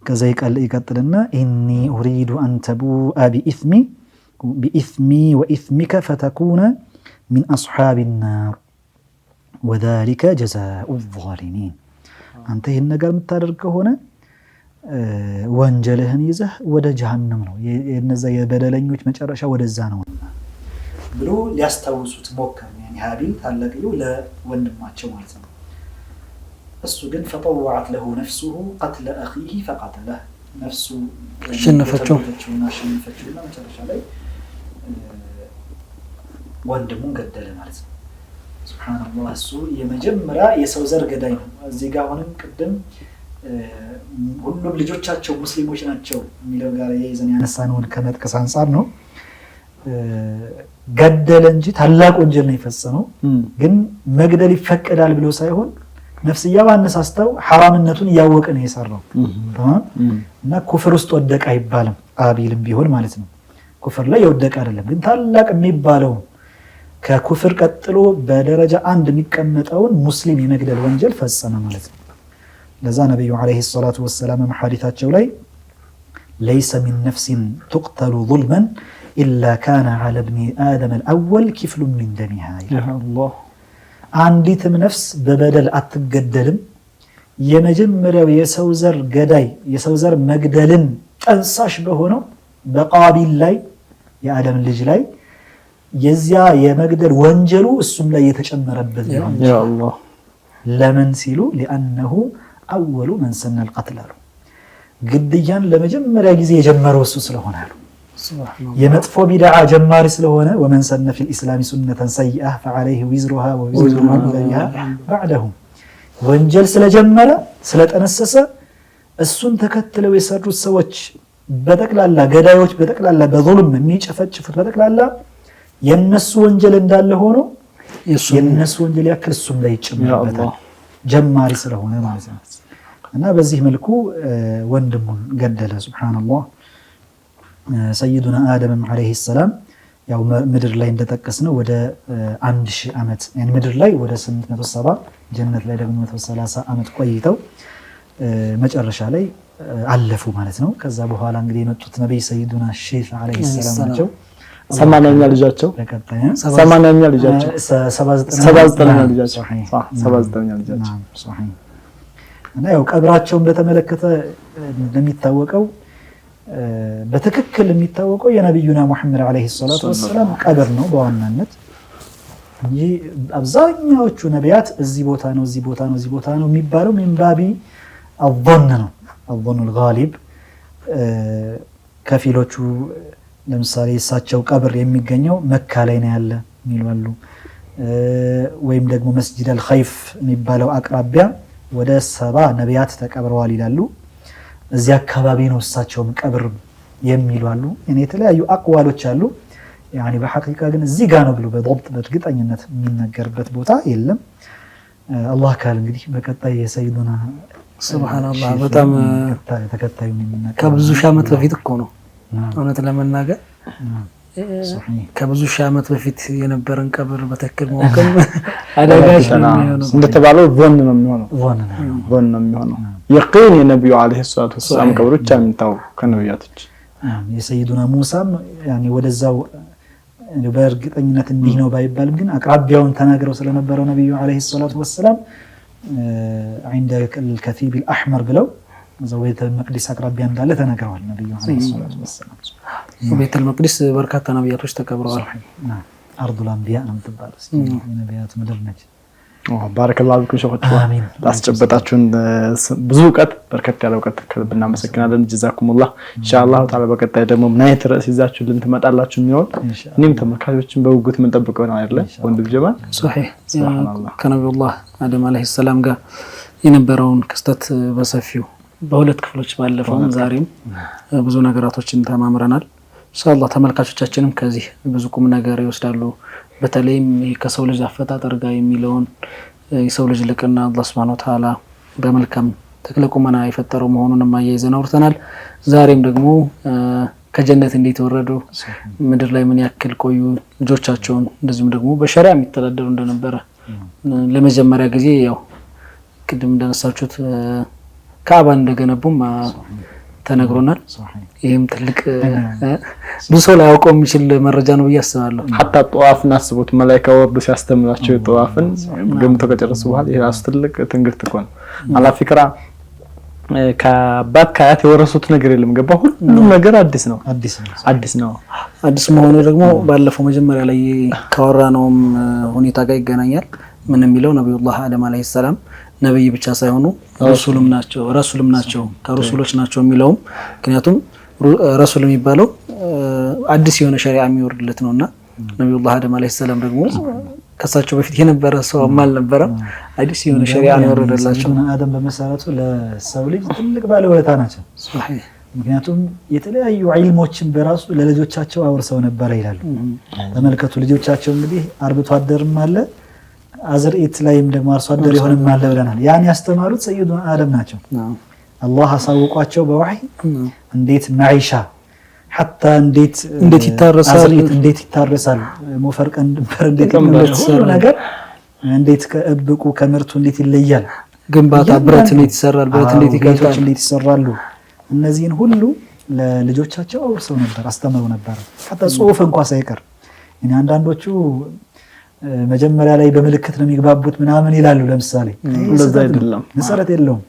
ከዛ ይቀጥልና ኢኒ ኡሪዱ አን ተቡአ ቢኢስሚ ወኢስሚከ ፈተኩነ ሚን አስሓቢ ናር ወዛሊከ ጀዛኡ ዛሊሚን። አንተ ይህን ነገር የምታደርግ ከሆነ ወንጀልህን ይዘህ ወደ ጀሃነም ነው፣ የነዛ የበደለኞች መጨረሻ ወደዛ ነው ብሎ ሊያስታውሱት ሞከሩ። ሃቢል ታላቅየው ለወንድማቸው ማለት ነው። እሱ ግን ፈጠወዐት ለሁ ነፍሱሁ ቀትለ አኺሂ ፈቀተለህ፣ ነፍሱ ሸነፈችውና መጨረሻ ላይ ወንድሙን ገደለ ማለት ነው። ሱብሃነላህ። እሱ የመጀመሪያ የሰው ዘር ገዳይ ነው። እዚህ ጋር አሁንም ቅድም ሁሉም ልጆቻቸው ሙስሊሞች ናቸው የሚለው ጋር የይዘን ያነሳነውን ከመጥቀስ አንጻር ነው። ገደለ እንጂ ታላቅ ወንጀል ነው የፈጸመው። ግን መግደል ይፈቀዳል ብሎ ሳይሆን ነፍስያው አነሳስተው ሐራምነቱን እያወቀ ነው የሰራው እና ኩፍር ውስጥ ወደቀ አይባልም። አቢልም ቢሆን ማለት ነው ኩፍር ላይ የወደቀ አይደለም። ግን ታላቅ የሚባለው ከኩፍር ቀጥሎ በደረጃ አንድ የሚቀመጠውን ሙስሊም የመግደል ወንጀል ፈጸመ ማለት ነው። ለዛ ነብዩ አለይሂ ሰላቱ ወሰላም ሐዲታቸው ላይ ለይሰ ሚን ነፍሲን ትቅተሉ ዙልመን ኢላ ካነ ዐለ ብኒ አደም አልአወል ኪፍሉን ሚን ደሚሃ። አንዲትም ነፍስ በበደል አትገደልም የመጀመሪያው የሰው ዘር ገዳይ የሰው ዘር መግደልን ጠንሳሽ በሆነው በቃቢል ላይ የአደም ልጅ ላይ የዚያ የመግደል ወንጀሉ እሱም ላይ የተጨመረበት ነው። ለምን ሲሉ ሊአነሁ አወሉ መን ሰነ አልቀትል አሉ። ግድያን ለመጀመሪያ ጊዜ የጀመረው እሱ ስለሆነ አሉ። የመጥፎ ቢድዓ ጀማሪ ስለሆነ ወመን ሰነ ፊል ኢስላሚ ሱነተን ሰይአ ፈዐለይሂ ዊዝሩሃ ወዊዝሩ መን ዐለይሃ በዕደሁ። ወንጀል ስለጀመረ ስለጠነሰሰ እሱን ተከትለው የሰሩት ሰዎች በጠቅላላ ገዳዮች በጠቅላላ በዙልም የሚጨፈጭፉት በጠቅላላ የነሱ ወንጀል እንዳለ ሆኖ የነሱ ወንጀል ያክል እሱም ላይ ይጨመርበታል ጀማሪ ስለሆነ ማለት ነው። እና በዚህ መልኩ ወንድሙን ገደለ። ሱብሃንአላህ። ሰይዱና አደም አለይሂ ሰላም ያው ምድር ላይ እንደጠቀስነው ወደ 1000 ዓመት يعني ምድር ላይ ወደ 870 ጀነት ላይ ደግሞ 130 ዓመት ቆይተው መጨረሻ ላይ አለፉ ማለት ነው። ከዛ በኋላ እንግዲህ የመጡት ነብይ ሰይዱና ሼህ አለይሂ ሰላም ናቸው። 80ኛ ልጃቸው 80ኛ ልጃቸው 79ኛ ልጃቸው 79ኛ ልጃቸው ሶሂህ። እና ያው ቀብራቸውን በተመለከተ እንደሚታወቀው በትክክል የሚታወቀው የነብዩና መሐመድ አለይሂ ሰላቱ ወሰለም ቀብር ነው በዋናነት እንጂ አብዛኛዎቹ ነቢያት እዚህ ቦታ ነው እዚህ ቦታ ነው እዚህ ቦታ ነው የሚባለው ሚንባቢ አظن ነው አظن الغالب። ከፊሎቹ ለምሳሌ እሳቸው ቀብር የሚገኘው መካ ላይ ነው ያለ የሚሉ ወይም ደግሞ መስጂድ አልኸይፍ የሚባለው አቅራቢያ ወደ 70 ነቢያት ተቀብረዋል ይላሉ። እዚህ አካባቢ ነው እሳቸውም ቀብር የሚሉ አሉ። እኔ የተለያዩ አቅዋሎች አሉ። ያኒ በሐቂቃ ግን እዚህ ጋር ነው ብሎ በضبط በእርግጠኝነት የሚነገርበት ቦታ የለም። አላህ ካለ እንግዲህ በቀጣይ የሰይዱና ሱብሃንአላህ በጣም ተከታዩ የሚነገር ከብዙ ሺህ ዓመት በፊት እኮ ነው እውነት ለመናገር ከብዙ ሺህ ዓመት በፊት የነበረን ቀብር በትክክል ማወቅም አዳጋች ነው። እንደተባለው ቮን ነው የሚሆነው የቂን የነብዩ አለይሂ ሰላቱ ወሰለም ቀብሮች አምንታው ከነብያቶች የሰይዱና ሙሳም ያኒ ወደዛው በእርግጠኝነት እንዲህ ነው ባይባልም ግን አቅራቢያውን ተናግረው ስለነበረው ነብዩ አለይሂ ሰላቱ ወሰለም عند الكثيب الأحمر ብለው እዛው ቤተል መቅዲስ አቅራቢያ እንዳለ ተናግረዋል ነብዩ አለይሂ ሰላቱ ወሰለም። ቤተል መቅዲስ በርካታ ነብያቶች ተቀብረዋል። አርዱል አንቢያ ነው የምትባለው የነብያት ምድር ነች። ባረከላሁ ፊኩም ሸኾች ላስጨበጣችሁን ብዙ እውቀት በርከት ያለ እውቀት ከልብ እናመሰግናለን። ጀዛኩሙላህ። ኢንሻአላህ ተዓላ በቀጣይ ደግሞ ምን አይነት ርዕስ ይዛችሁልን ትመጣላችሁ የሚሆን እኔም ተመልካቾችን በጉጉት የምንጠብቀው ነው አይደል ወንድም ጀማል? ሶሒህ ከነብዩላህ አደም አለይሂ ሰላም ጋር የነበረውን ክስተት በሰፊው በሁለት ክፍሎች ባለፈውም ዛሬም ብዙ ነገራቶችን ተማምረናል። ኢንሻአላህ ተመልካቾቻችንም ከዚህ ብዙ ቁም ነገር ይወስዳሉ። በተለይም ከሰው ልጅ አፈጣጠር ጋር የሚለውን የሰው ልጅ ልቅና አላህ Subhanahu Wa Ta'ala በመልካም ተክለቁመና የፈጠረው መሆኑንም አያይዘን አውርተናል። ዛሬም ደግሞ ከጀነት እንዴት ወረዱ፣ ምድር ላይ ምን ያክል ቆዩ፣ ልጆቻቸውን እንደዚሁም ደግሞ በሸሪዓ የሚተዳደሩ እንደነበረ ለመጀመሪያ ጊዜ ያው ቅድም እንደነሳችሁት ካዕባን እንደገነቡም ተነግሮናል። ይሄም ትልቅ ብዙ ሰው ላይ ያውቀው የሚችል መረጃ ነው ብዬ አስባለሁ። حتى ጧፍን አስቡት መላእክት ወርዶ ሲያስተምራቸው ጧፍን ገምቶ ከጨረሱ በኋላ ይሄ ራሱ ትልቅ ትንግርት እኮ ነው። አላ ፍክራ ከአባት ከአያት የወረሱት ነገር የለም። ገባ ሁሉም ነገር አዲስ ነው። አዲስ መሆኑ ደግሞ ባለፈው መጀመሪያ ላይ ካወራነውም ሁኔታ ጋር ይገናኛል። ምን የሚለው ነብዩላህ አደም አለይሂ ሰላም ነብይ ብቻ ሳይሆኑ ረሱልም ናቸው ከረሱሎች ናቸው የሚለው ምክንያቱም ረሱል የሚባለው አዲስ የሆነ ሸሪዓ የሚወርድለት ነውና ነብዩላህ አደም አለይሂ ሰላም ደግሞ ከሳቸው በፊት የነበረ ሰው አልነበረ አዲስ የሆነ ሸሪዓ ነው ወረደላቸው። አደም በመሰረቱ ለሰው ልጅ ትልቅ ባለውለታ ናቸው። ምክንያቱም የተለያዩ ዒልሞችን በራሱ ለልጆቻቸው አውርሰው ነበር ይላሉ። ተመልከቱ ልጆቻቸው እንግዲህ አርብቶ አደርም አለ አዝርኢት ላይም ደግሞ አርሶ አደር ይሆንም አለ ብለናል። ያን ያስተማሩት ሰይዱና አደም ናቸው። አላህ አሳውቋቸው በወህይ እንዴት ማይሻ حتى እንዴት ይታረሳል ሞፈር ቀንበር እንዴት ነገር እንዴት ከእብቁ ከምርቱ እንዴት ይለያል ግንባታ ብረት እንዴት ይሰራል ብረት እንዴት ይቀልጣል እንዴት ይሰራሉ እነዚህን ሁሉ ለልጆቻቸው አውርሰው ነበር አስተምረው ነበር። حتى ጽሁፍ እንኳን ሳይቀር እኔ አንዳንዶቹ መጀመሪያ ላይ በመልእክት ነው የሚግባቡት ምናምን ይላሉ። ለምሳሌ እንደዛ አይደለም መሰረት የለውም።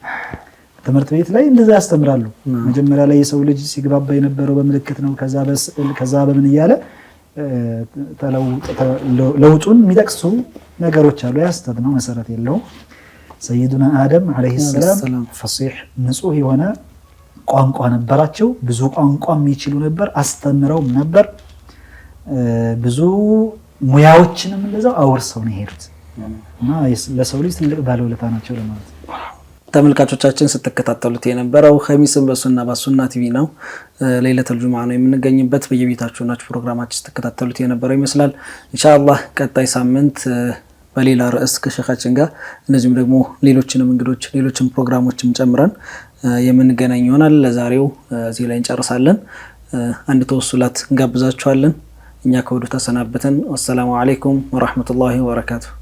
ትምህርት ቤት ላይ እንደዛ ያስተምራሉ። መጀመሪያ ላይ የሰው ልጅ ሲግባባ የነበረው በመልእክት ነው። ከዛ በስዕል ከዛ በምን ይያለ ለውጡን የሚጠቅሱ ነገሮች አሉ። ያስተት ነው መሰረት የለውም። ሰይዱና አደም አለይሂ ሰላም ፈሲህ ንጹህ የሆነ ቋንቋ ነበራቸው። ብዙ ቋንቋ የሚችሉ ነበር። አስተምረውም ነበር። ብዙ ሙያዎችንም እንደዛው አውርሰው ነው ሄዱት እና ለሰው ልጅ ትልቅ ባለውለታ ናቸው ለማለት ነው። ተመልካቾቻችን ስትከታተሉት የነበረው ኸሚስን በሱና ቲቪ ነው። ለይለቱል ጁምዓ ነው የምንገኝበት። በየቤታችሁ ናችሁ ፕሮግራማችን ስትከታተሉት የነበረው ይመስላል። ኢንሻአላህ ቀጣይ ሳምንት በሌላ ርዕስ ከሸኻችን ጋር እነዚህም ደግሞ ሌሎችንም እንግዶች ሌሎችም ፕሮግራሞችም ጨምረን የምንገናኝ ይሆናል። ለዛሬው እዚህ ላይ እንጨርሳለን። አንድ ተወሱላት እንጋብዛችኋለን። እኛ ከወዲሁ ተሰናበተን። ወሰላሙ አለይኩም ወራህመቱላሂ ወበረካቱሁ።